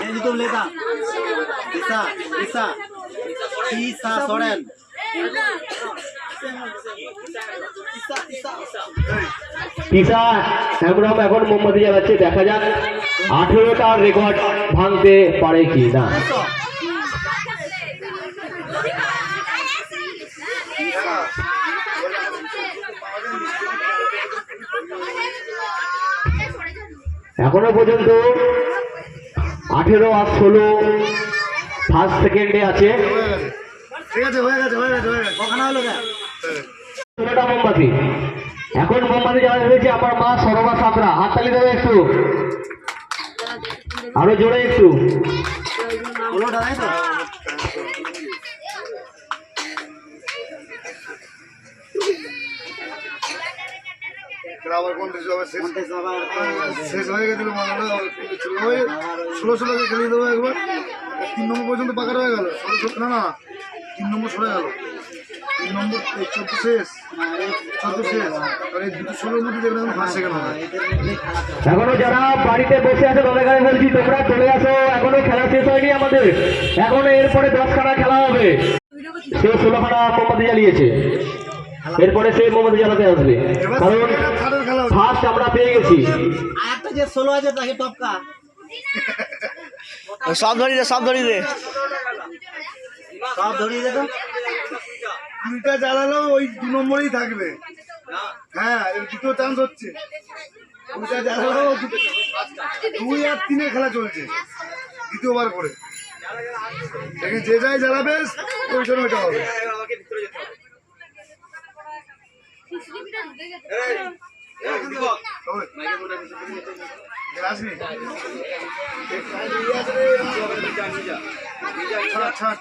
ये तुम लेता isa isa isa soren পিসা একদম এখন মোমবাতি জ্বালাচ্ছে, দেখা যাক 18টার রেকর্ড ভাঙতে পারে কি না। এখনো পর্যন্ত 18 আর 16 ফার্স্ট সেকেন্ডে আছে। ঠিক আছে, হয়ে গেছে কখানা হলো? 16টা মোমবাতি। এখন মোমবাতি জ্বালা হয়েছে আমার মা সরবা সাঁতরা। হাততালি দেবে একটু, আরো জোরে একটু। শেষ হয়ে গেছিল 16 খেলিয়ে দেবো একবার। 3 নম্বর পর্যন্ত পাকার হয়ে গেল। 16 না 3 নম্বর সরে গেল। 3 নম্বর 14 শেষ, 14 শেষ। আর এই 16 মধ্যে দেখলাম 5 সেকেন্ড হবে। এখনো যারা বাড়িতে বসে আছে তাদের কাছে বলছি তোমরা চলে আসো, এখনো খেলা শেষ হয়নি আমাদের। এখনো এরপরে 10খানা খেলা হবে। সে 16খানা মোমবাতি জ্বালিয়েছে, এরপরে সে মোমবাতি জ্বালাতে আসবে, কারণ ফার্স্ট আমরা পেয়ে গেছি। একটা যে 16 আছে তাকে টপকা সব ধরিয়ে দে সব ধরিয়ে দে তো। দুইটা জ্বালালেও ওই 2 নম্বরেই থাকবে। হ্যাঁ, এর দ্বিতীয় চান্স হচ্ছে। দুইটা জ্বালালেও 2 আর 3 এর খেলা চলছে দ্বিতীয়বার করে। দেখে যে যাই জ্বালাবে ওই সময় ওইটা হবে। ছাড়